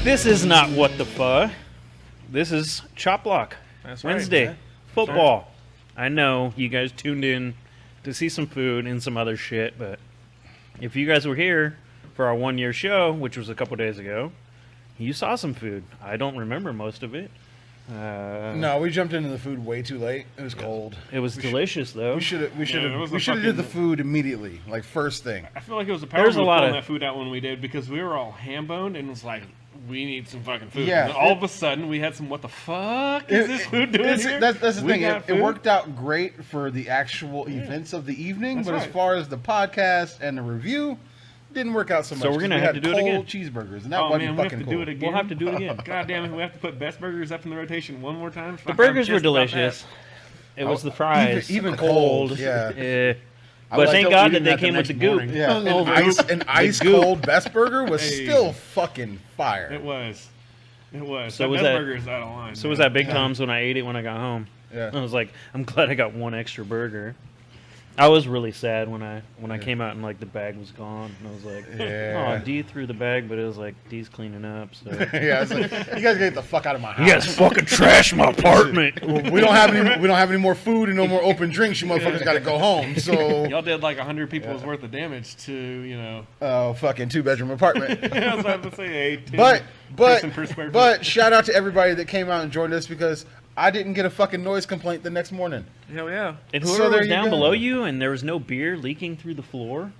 This is not What the Fuck. This is Chop Block. That's Wednesday. Right, Football. I know you guys tuned in to see some food and some other shit, but if you guys were here for our 1 year show, which was a couple days ago, you saw some food. I don't remember most of it. No, we jumped into the food way too late. It was cold. It was delicious, though. We should have did the food immediately, like first thing. I feel like it was a power move pulling that food out when we did because we were all ham-boned and it was like, we need some fucking food. Yeah, and all of a sudden, we had some, what the fuck is this food doing here? That's the thing. It worked out great for the actual events of the evening, but as far as the podcast and the review, didn't work out so much. So we're going to have to do it again. Cold cheeseburgers, and that wasn't fucking cool. Do it again. We'll have to do it again. God damn it, we have to put best burgers up in the rotation one more time. The burgers were delicious. It was the fries. Even cold. Yeah. But thank God that they came with the goop. Yeah. An ice cold Best Burger was still fucking fire. It was. So was that burger is out of line. So was that Big Tom's when I ate it when I got home. Yeah. I was like, I'm glad I got one extra burger. I was really sad when I came out and like the bag was gone, and I was like, "Oh, D threw the bag, but it was like D's cleaning up." So yeah, it's like, you guys get the fuck out of my house. You guys fucking trash my apartment. We don't have any more food and no more open drinks. You motherfuckers got to go home. So y'all did like 100 people's worth of damage to fucking 2-bedroom apartment. I was about to say but shout out to everybody that came out and joined us because I didn't get a fucking noise complaint the next morning. Hell yeah. And whoever was down below you and there was no beer leaking through the floor.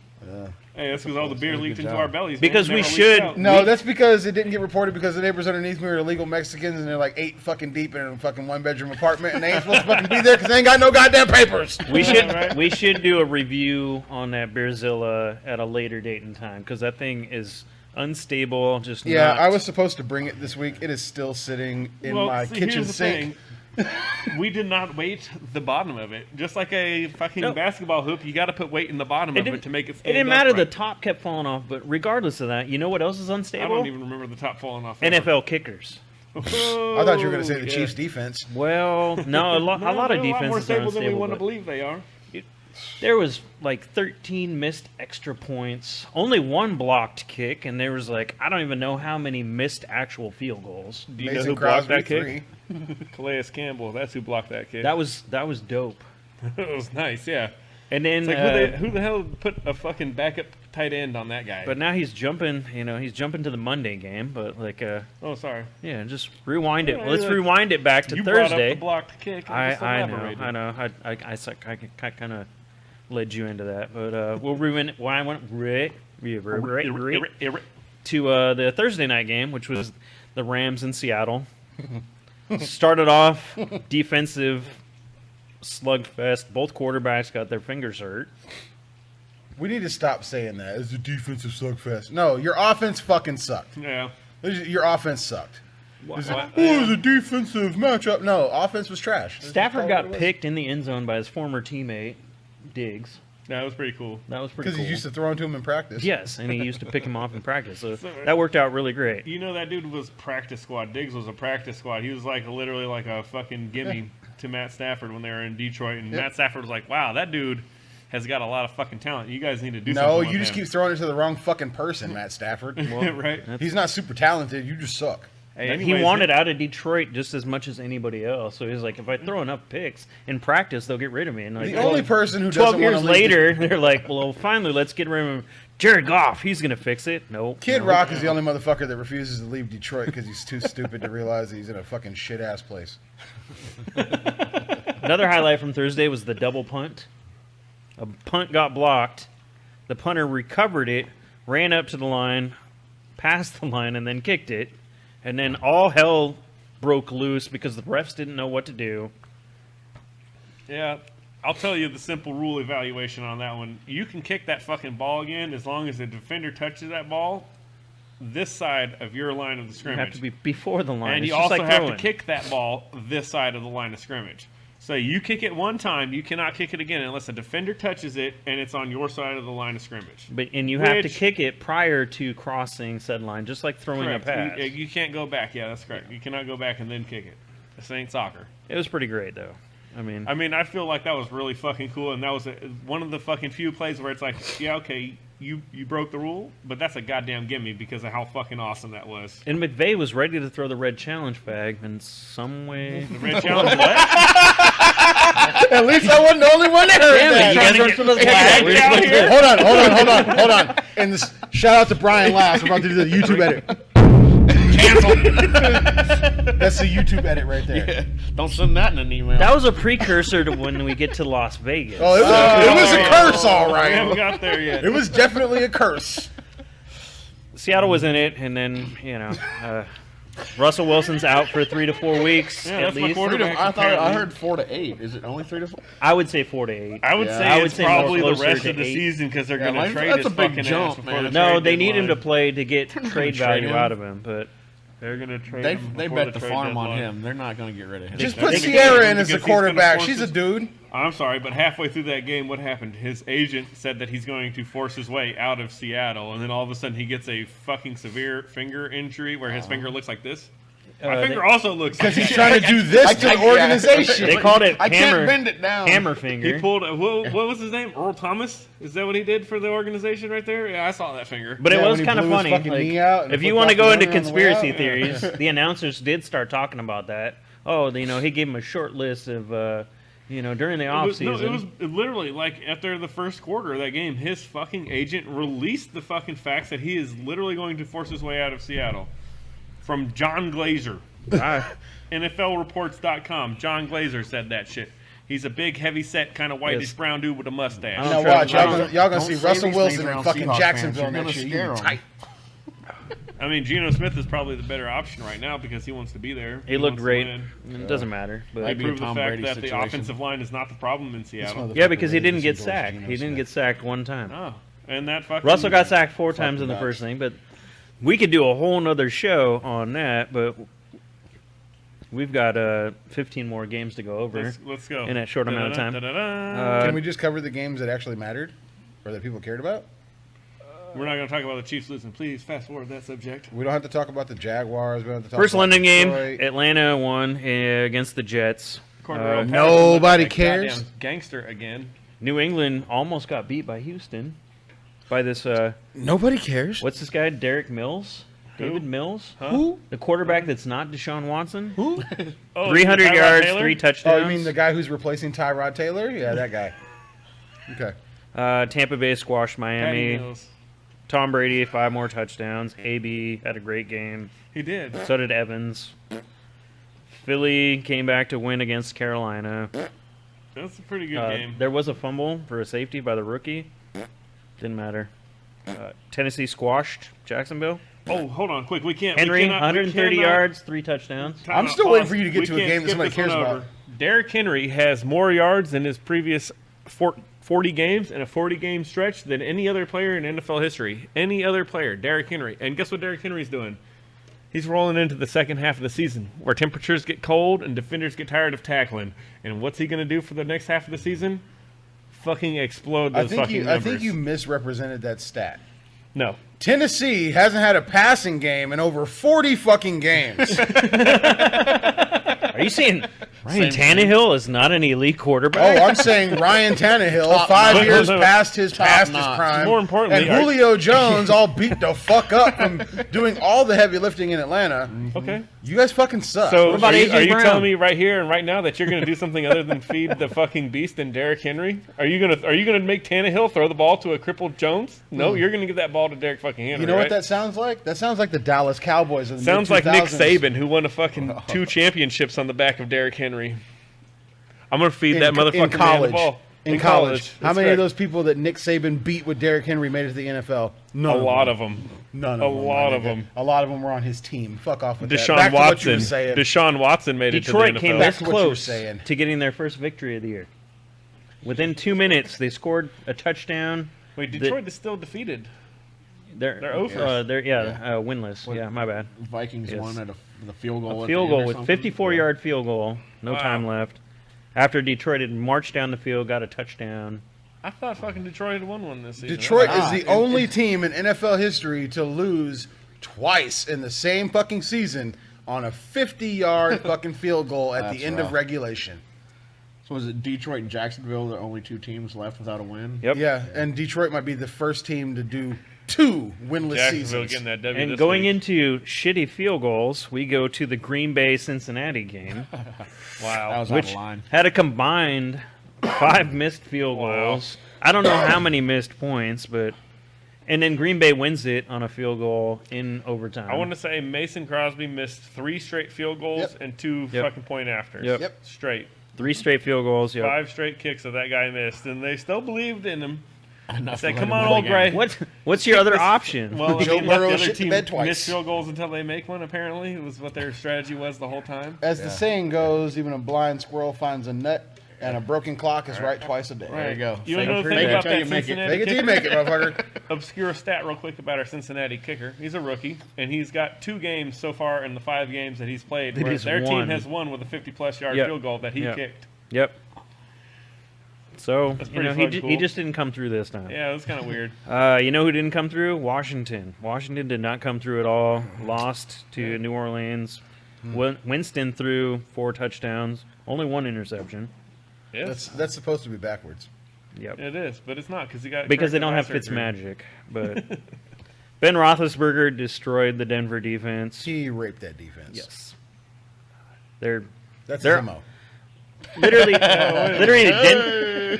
Hey, that's because all the beer leaked into our bellies. Because we should. No, that's because it didn't get reported because the neighbors underneath me are illegal Mexicans and they're like 8 fucking deep in a fucking 1-bedroom apartment and they ain't supposed to fucking be there because they ain't got no goddamn papers. We should do a review on that Beerzilla at a later date and time because that thing is unstable. I was supposed to bring it this week. It is still sitting in my kitchen sink. We did not weight the bottom of it. Just like a fucking basketball hoop, you got to put weight in the bottom of it to make it stand It didn't matter. Right. The top kept falling off, but regardless of that, you know what else is unstable? I don't even remember the top falling off. NFL kickers. I thought you were going to say the Chiefs' defense. Well, no, a lot of defenses are more stable unstable than we want to believe they are. There was like 13 missed extra points, only one blocked kick, and there was like I don't even know how many missed actual field goals. Do you know who blocked that kick? Calais Campbell. That's who blocked that kick. That was dope. It was nice, yeah. And then who the hell put a fucking backup tight end on that guy? But now he's jumping. He's jumping to the Monday game. But like, oh sorry. Yeah, just rewind it. Let's rewind it back to you Thursday. Brought up the blocked kick. I know. I kind of led you into that, but we'll rewind it. Why I went to the Thursday night game, which was the Rams in Seattle. Started off defensive slugfest. Both quarterbacks got their fingers hurt. We need to stop saying that. It's a defensive slugfest. No, your offense fucking sucked. Yeah. Your offense sucked. It was a defensive matchup. No, offense was trash. Stafford got picked in the end zone by his former teammate, Diggs. That was pretty cool. Because he used to throw into him in practice. Yes, and he used to pick him off in practice. So that worked out really great. You know, that dude was practice squad. Diggs was a practice squad. He was like literally like a fucking gimme to Matt Stafford when they were in Detroit. And Matt Stafford was like, wow, that dude has got a lot of fucking talent. You guys need to do something. No, you just keep throwing it to the wrong fucking person, Matt Stafford. Well, right? He's not super talented. You just suck. Hey, anyways, he wanted out of Detroit just as much as anybody else. So he's like, if I throw enough picks in practice, they'll get rid of me. And like, the only person who 12 years later, they're like, well, finally, let's get rid of him. Jared Goff, he's going to fix it. Nope. Kid Rock is the only motherfucker that refuses to leave Detroit because he's too stupid to realize that he's in a fucking shit-ass place. Another highlight from Thursday was the double punt. A punt got blocked. The punter recovered it, ran up to the line, passed the line, and then kicked it. And then all hell broke loose because the refs didn't know what to do. Yeah, I'll tell you the simple rule evaluation on that one. You can kick that fucking ball again as long as the defender touches that ball this side of your line of the scrimmage. You have to be before the line. And you also have to kick that ball this side of the line of scrimmage. So you kick it one time, you cannot kick it again unless a defender touches it and it's on your side of the line of scrimmage. And you have to kick it prior to crossing said line, just like throwing a pass. You can't go back. Yeah, that's correct. You cannot go back and then kick it. This ain't soccer. It was pretty great, though. I mean, I feel like that was really fucking cool, and that was one of the fucking few plays where it's like, yeah, okay, you broke the rule, but that's a goddamn gimme because of how fucking awesome that was. and McVay was ready to throw the red challenge flag in some way. The red challenge, what? At least I wasn't the only one that heard Damn that. it, you gotta get the flag. We're supposed to- Hold on. And this, shout out to Brian Last. We're about to do the YouTube edit. That's the YouTube edit right there. Yeah. Don't send that in an email. That was a precursor to when we get to Las Vegas. Oh, it was a curse, all We haven't right. got there yet. It was definitely a curse. Seattle was in it, and then Russell Wilson's out for 3 to 4 weeks Yeah, at that's my least. quarterback. I heard 4 to 8. Is it only 3 to 4? I would say 4 to 8. I would Yeah. say I would it's say more probably the closer rest to of the 8. season because they're Yeah, going to like, trade that's his a big fucking jump, ass before man. the No, trade they need him to deadline. play to get trade trade value him. out of him, but They're going to trade They him they before bet the trade farm on deadline. him. They're not going to get rid of him. Just I put think Sierra because in as the he's gonna quarterback. force She's a his- dude. I'm sorry, but halfway through that game, what happened? His agent said that he's going to force his way out of Seattle, and then all of a sudden he gets a fucking severe finger injury where his finger looks like this. My finger also looks like Because he's that. trying to do this to the organization. they called it I hammer, can't bend it down. hammer He finger. pulled what was his name? Earl Thomas? Is that what he did for the organization right there? Yeah, I saw that finger. But it Yeah, was when he kind of blew his funny. fucking like, knee out and if you flipped want to off go the into owner on the way conspiracy out, theories, the announcers did start talking about that. Oh, he gave him a short list of, during the off season. It was literally like after the first quarter of that game, his fucking agent released the fucking facts that he is literally going to force his way out of Seattle. From John Glazer. NFLreports.com. John Glazer said that shit. He's a big, heavy-set, kind of whitish Yes. brown dude with a mustache. I Now don't watch, y'all trust- gonna Don't see say Russell these Wilson things in around fucking Seahawks Jacksonville fans. You're next gonna year. scare 'em. Tight. I mean, Geno Smith is probably the better option right now because he wants to be there. He looked wants to great. win. It doesn't matter. But Maybe a Prove the Tom fact Brady that the situation. offensive line is not the problem in Seattle. yeah, because he didn't get Endorsed sacked. Geno He didn't Smith. get sacked one time. Oh, and that fucking Russell got sacked 4 times in the nuts. first thing, but we could do a whole nother show on that. But we've got 15 more games to go over. Let's go in that short amount of time. Da-da-da. Can we just cover the games that actually mattered or that people cared about? We're not going to talk about the Chiefs losing. Please fast forward that subject. We don't have to talk about the Jaguars. We don't have to talk First about London game, Detroit. Atlanta won against the Jets. Cordero Patterson nobody looks like a cares. goddamn Gangster again. New England almost got beat by Houston by this. Nobody cares. What's this guy? Derek Mills? David Mills? Who? The quarterback that's not Deshaun Watson? Who? Oh, 300 Tyrod yards, Taylor? 3 Oh, touchdowns. you mean the guy who's replacing Tyrod Taylor? Yeah, that guy. Okay. Tampa Bay squashed Patty Miami. Mills. Tom Brady, 5 more touchdowns. AB had a great game. He did. So did Evans. Philly came back to win against Carolina. That's a pretty good game. There was a fumble for a safety by the rookie. Didn't matter. Tennessee squashed Jacksonville. Oh, hold on, quick. We can't. Henry, we cannot, 130 we cannot- yards, 3 touchdowns. Time I'm out, still pause. waiting for you to get We to a can't game that skip somebody this one cares about. over. Derrick Henry has more yards in his previous 40 games in a 40-game stretch than any other player in NFL history. Any other player, Derrick Henry. And guess what Derrick Henry's doing? He's rolling into the second half of the season where temperatures get cold and defenders get tired of tackling. And what's he going to do for the next half of the season? Fucking explode those fucking I numbers. think you misrepresented that stat. No. Tennessee hasn't had a passing game in over 40 fucking games. Are you saying Ryan Tannehill is not an elite quarterback? Oh, I'm saying Ryan Tannehill, Top 5 notch. years past his notch. prime. More importantly, and Julio Jones all beat the fuck up from doing all the heavy lifting in Atlanta. Okay. You guys fucking suck. So What about are you, AJ are you Brown? telling me right here and right now that you're going to do something other than feed the fucking beast and Derrick Henry? Are you gonna make Tannehill throw the ball to a crippled Jones? No, you're going to give that ball to Derrick fucking Henry. you know right? what that sounds like? That sounds like the Dallas Cowboys of the sounds like Nick mid-2000s. Saban, who won a fucking 2 championships on the back of Derrick Henry. I'm going to feed that motherfucker man the college. ball. In college. How That's many of correct. those people that Nick Saban beat with Derrick Henry made it to the NFL? None A of lot them. of them. None a of them. lot my of nigga. them. A lot of them were on his team. Fuck off with that. Deshaun Back to what you Watson. were saying. Deshaun Watson made Detroit it to the came NFL. back Back to what you were close saying. to getting their first victory of the year. Within 2 minutes, they scored a touchdown. Wait, Detroit is still defeated. They're over. they're winless. Yeah, my bad. Vikings Yes. won at a field goal. A at field the end goal or with something. 54-yard field goal. No Wow. time left. After Detroit had marched down the field, got a touchdown. I thought fucking Detroit had won one this season. Detroit Ah, is the only team in NFL history to lose twice in the same fucking season on a 50-yard fucking field goal at That's the end rough. of regulation. So is it Detroit and Jacksonville the only two teams left without a win? Yep. Yeah, and Detroit might be the first team to do 2 winless Jacksonville seasons. getting that W And this going week. into shitty field goals, we go to the Green Bay Cincinnati game, Wow. That was out which of line. had a combined 5 missed field Wow. goals. I don't know how many missed points, but and then Green Bay wins it on a field goal in overtime. I want to say Mason Crosby missed 3 straight field goals Yep. and 2 Yep. fucking point afters. Yep. Yep. Straight. 3 straight field goals. Yep. 5 straight kicks that guy missed, and they still believed in him. Enough I said, to "Come let on, him win old the Gray." game. What's your other option? Well, Joe I mean, let Burrow the shit other the team bed twice. miss field goals until they make one. Apparently, it was what their strategy was the whole time. As Yeah. the saying goes, even a blind squirrel finds a nut, and a broken clock is right twice a day. There you go. You Fake know it the till thing about you that make it. Cincinnati Make it till you kicker? make it, motherfucker. Obscure stat real quick about our Cincinnati kicker. He's a rookie, and he's got 2 games so far in the 5 games that he's played That where he's their won. team has won with a 50-plus yard Yep. field goal that he Yep. kicked. Yep. So That's you pretty know he, fucking he cool. just didn't come through this time. Yeah, it was kind of weird. You know who didn't come through? Washington. Washington did not come through at all. Lost to New Orleans. Winston threw 4 touchdowns, only 1 interception. Yes, That's supposed to be backwards. Yep. it is, but it's not because he got Because they corrected don't have eye surgery. Fitzmagic. But Ben Roethlisberger destroyed the Denver defense. He raped that defense. Yes. They're That's They're- his MO. literally,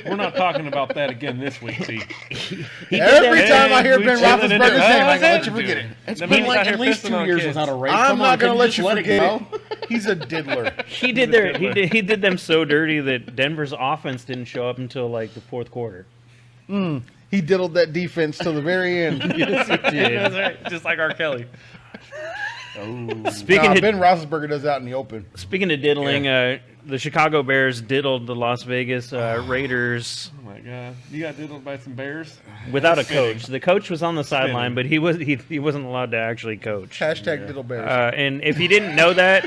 We're not talking about that again this week, see. Every time I hear we Ben chilling in Roethlisberger's there. name, I How's can let that you forget it. doing? It's That been means like out here at least pissing 2 on years kids. without a rape. I'm Come not on, gonna can let just you let forget it it. go? He's a diddler. he did them so dirty that Denver's offense didn't show up until like the 4th quarter. He diddled that defense till the very end. Yes, he did. That's right, just like R. Kelly. Speaking Nah, of Ben Roethlisberger does that in the open. Speaking of diddling, the Chicago Bears diddled the Las Vegas Raiders Oh my god, you got diddled by some bears. without a Fitting. coach. The coach was on the sideline, but he wasn't allowed to actually coach. Hashtag diddle bears. And if you didn't know that,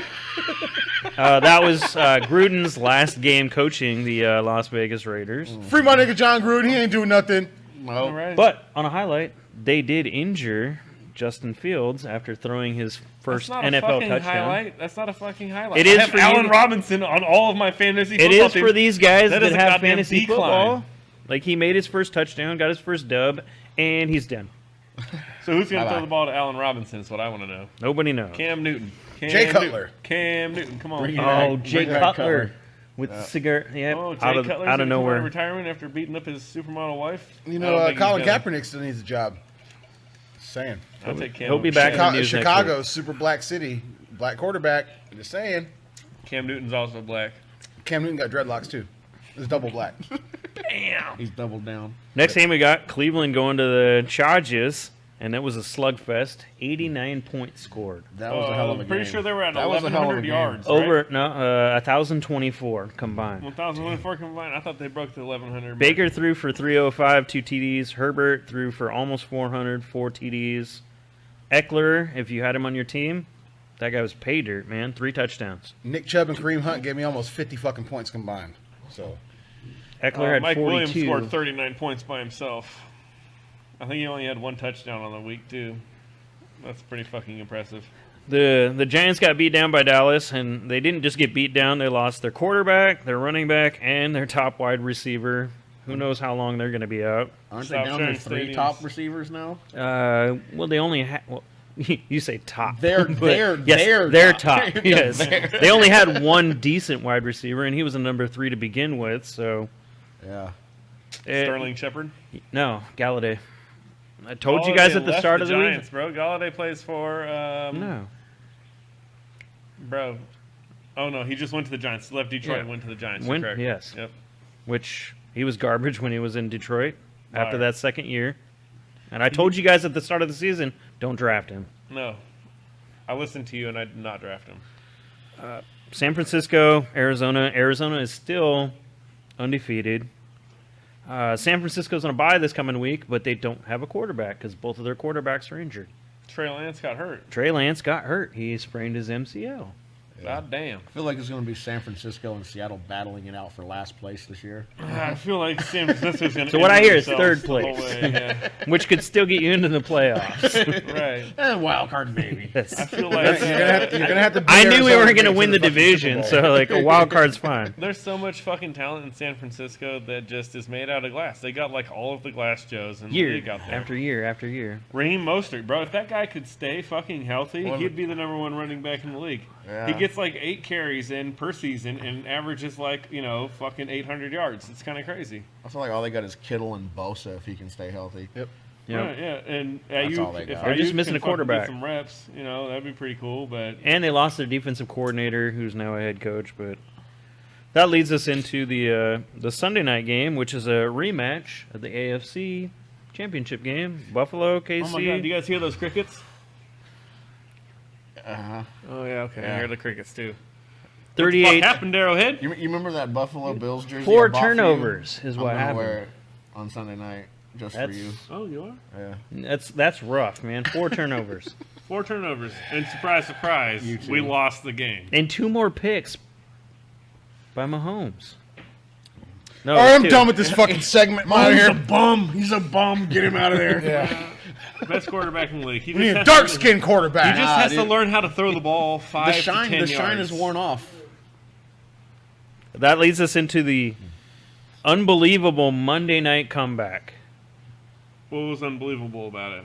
that was Gruden's last game coaching the Las Vegas Raiders. Free my nigga John Gruden. He ain't doing nothing. All No. right, But on a highlight, they did injure Justin Fields after throwing his first that's not a NFL fucking touchdown. highlight. That's not a fucking highlight. It I is have for Allen you. Robinson on all of my fantasy. It football is for teams. these guys That that is a have goddamn fantasy decline. football. Like he made his first touchdown, got his first dub, and he's done. So who's going to Bye-bye. throw the ball to Allen Robinson? Is what I want to know. Nobody knows. Cam Newton. Jay Cutler. Cam Newton. Come on. Bring it Oh, back. Jay Bring back Cutler Cutler. with cigar. Yep, Oh, Jay out of Cutler's out gonna of come out nowhere. retirement after beating up his supermodel wife. You I know, don't think Colin he's gonna. Kaepernick still needs a job. Saying. I'll take Cam. He'll be back in the news next Chicago, super black city, black quarterback. Just saying. Cam Newton's also black. Cam Newton got dreadlocks too. It's double black. Damn. He's doubled down. Next game we got Cleveland going to the Chargers, and it was a slugfest. 89 points scored. That was a hell of a I'm pretty game. sure they were at That was a hell of a 1,100 game. yards. Over Right? 1,024 combined. 1,024 combined. I thought they broke the 1,100. mark. Baker threw for 305, 2 TDs. Herbert threw for almost 400, 4 TDs. Eckler, if you had him on your team, that guy was pay dirt, man. 3 touchdowns. Nick Chubb and Kareem Hunt gave me almost 50 fucking points combined. So Eckler had Mike 42. Williams scored 39 points by himself. I think he only had 1 touchdown on the week too. That's pretty fucking impressive. The Giants got beat down by Dallas, and they didn't just get beat down. They lost their quarterback, their running back, and their top wide receiver. Who knows how long they're going to be out? Aren't Stop they down to sharing 3 stadiums. top receivers now? Well, they only had. Well, you say top. They're- but they're- yes, they're they're top. top. Yes, they only had 1 decent wide receiver, and he was a number 3 to begin with. So Yeah. Sterling Shepard. No, Galladay. I told you Galladay guys at the left start of the Giants, week. bro. Galladay plays for No. bro. Oh no, he just went to the Giants. Left Detroit Yeah. and went to the Giants. Went- Correct. yes. Yep. Which he was garbage when he was in Detroit after Liar. that second year. And I told you guys at the start of the season, don't draft him. No. I listened to you and I did not draft him. San Francisco, Arizona. Arizona is still undefeated. San Francisco's on a bye this coming week, but they don't have a quarterback because both of their quarterbacks are injured. Trey Lance got hurt. Trey Lance got hurt. He sprained his MCL. God damn. I feel like it's going to be San Francisco and Seattle battling it out for last place this year. I feel like San Francisco's going to. So what I hear is third place. Which could still get you into the playoffs. Right. Wild card, maybe. I feel like You're gonna have to. beat I knew we Arizona weren't to going to get win the fucking Super division, Bowl. so like a wild card's fine. there's so much fucking talent in San Francisco that just is made out of glass. They got like all of the glass Joes in the Year league out there. after year after year. Raheem Mostert, bro, if that guy could stay fucking healthy, he'd be the number 1 running back in the league. Yeah. He gets like 8 carries in per season and averages like, fucking 800 yards. It's kind of crazy. I feel like all they got is Kittle and Bosa if he can stay healthy. Yep. Yeah. Right, yeah. And That's all they if got. They're just Ayuk missing can a fucking quarterback. get some reps, that'd be pretty cool. But And they lost their defensive coordinator, who's now a head coach. But that leads us into the Sunday night game, which is a rematch of the AFC Championship game. Buffalo, KC. oh my god, do you guys hear those crickets? Uh-huh. Oh yeah, okay. I Yeah. hear the crickets too. 38. What happened, Arrowhead? You remember that Buffalo Bills jersey? 4 I bought for you? turnovers is I'm what gonna happened. wear it on Sunday night just for That's- you. Oh, you are? Yeah. That's rough, man. 4 turnovers. 4 turnovers, and surprise, surprise, You too. we lost the game. And 2 more picks by Mahomes. No, All right, I'm 2. done with this fucking segment. I'm out of He's a here. bum. He's a bum. Get him out of there. Yeah. Best quarterback in the league. He We need a has dark to- skinned quarterback. He just has to dude. learn how to throw the ball 5 The to 10 yards. shine is worn off. That leads us into the unbelievable Monday night comeback. What was unbelievable about it?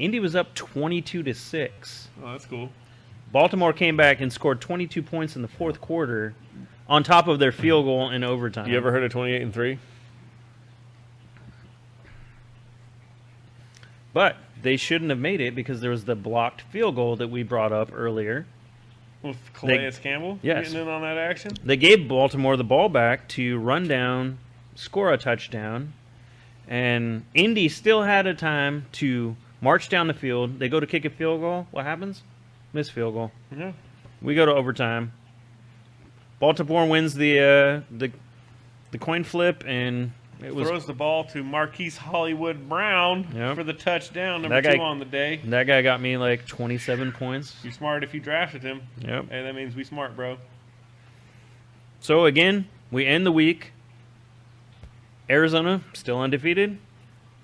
Indy was up 22-6. Oh, that's cool. Baltimore came back and scored 22 points in the fourth quarter on top of their field goal in overtime. You ever heard of 28-3? But they shouldn't have made it because there was the blocked field goal that we brought up earlier. With Calais Campbell Yes. getting in on that action? They gave Baltimore the ball back to run down, score a touchdown, and Indy still had a time to march down the field. They go to kick a field goal. What happens? Miss field goal. Yeah. We go to overtime. Baltimore wins the coin flip, and it was Throws the ball to Marquise Hollywood Brown Yep. for the touchdown, number That guy- 2 on the day. that guy got me like 27 points. You're smart if you drafted him. Yep. Hey, that means we smart, bro. So again, we end the week. Arizona still undefeated.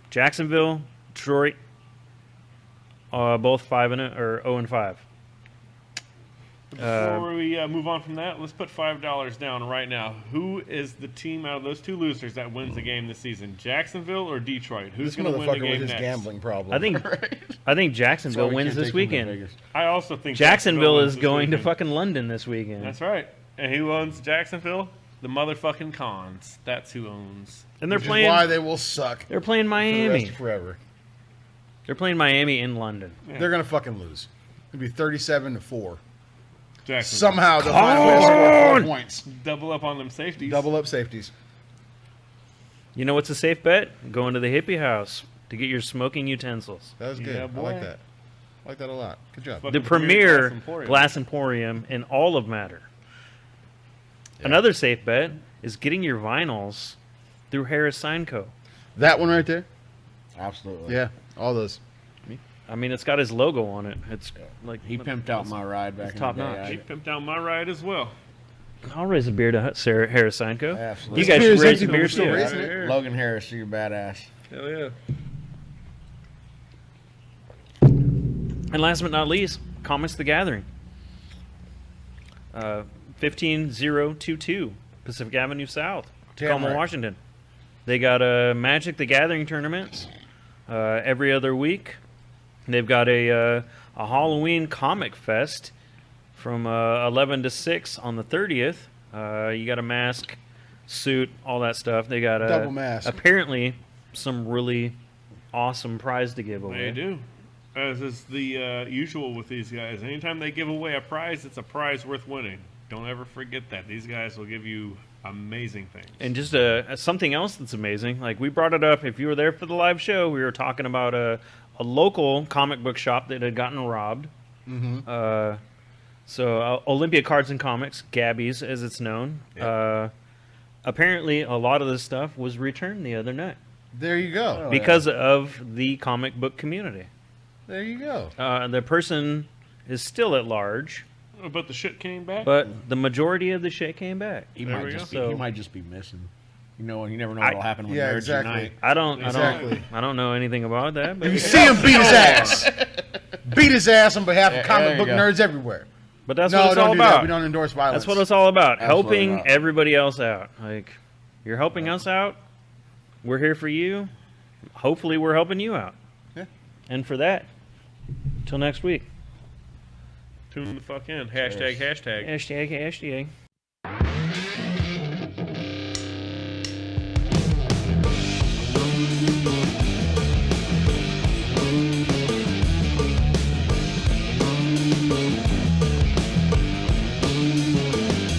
Jacksonville, Detroit, both 0-5. Before we move on from that, let's put $5 down right now. Who is the team out of those 2 losers that wins the game this season? Jacksonville or Detroit? Who's This going to win the motherfucker with game his next? gambling problem. I think Jacksonville wins this weekend. I also think Jacksonville wins is this going to weekend. fucking London this weekend. That's right. And who owns Jacksonville? The motherfucking Cons. That's who owns. And they're Which is why playing. they will suck They're playing for the Miami. rest of forever. They're playing Miami in London. Yeah. They're gonna fucking lose. It'll be 37-4. Jacksonville. Somehow they'll find a way to score 4 points. Double up on them safeties. Double up safeties. You know what's a safe bet? Going to the hippie house to get your smoking utensils. That was good. Yeah, I boy. like that. I like that a lot. Good job. Fuck. The premier glass emporium in all of Matter. Yeah. Another safe bet is getting your vinyls through Harris Sign Co. That one right there? Absolutely. Yeah. All those. I mean, it's got his logo on it. It's like He pimped out my ride back It's in top the day. notch. He pimped down my ride as well. I'll raise a beer to Sarah Harris Sign Co. Absolutely. You guys Beer's should raise empty, a but beer we're still too. raising it. Logan Harris, you're badass. Hell yeah. And last but not least, Comics the Gathering. 15022 Pacific Avenue South, Damn Tacoma, right. Washington. They got a Magic the Gathering tournaments every other week. They've got a Halloween comic fest from 11 to 6 on the 30th. You got a mask, suit, all that stuff. They got Double mask. apparently some really awesome prize to give away. They do. As is the usual with these guys. Anytime they give away a prize, it's a prize worth winning. Don't ever forget that. These guys will give you amazing things. And just something else that's amazing, like we brought it up, if you were there for the live show, we were talking about a local comic book shop that had gotten robbed. Mm-hmm. So Olympia Cards and Comics, Gabby's as it's known. Yep. Apparently a lot of this stuff was returned the other night There you go. because of the comic book community. There you go. The person is still at large, But the shit came back. But the majority of the shit came back. He There might we just go. be. He So- might just be missing. You know, and you never know what'll happen when Yeah, marriage exactly. unite. I don't know anything about that. But If you see him, beat his ass. Beat his ass on behalf of There comic you book go. nerds everywhere. But that's No, what it's don't all do that. about. We don't endorse violence. That's what it's all about. Absolutely Helping not. everybody else out. Like, you're helping us out. We're here for you. Hopefully, we're helping you out. Yeah. And for that, till next week. Tune the fuck in. Hashtag. Hashtag. Hashtag.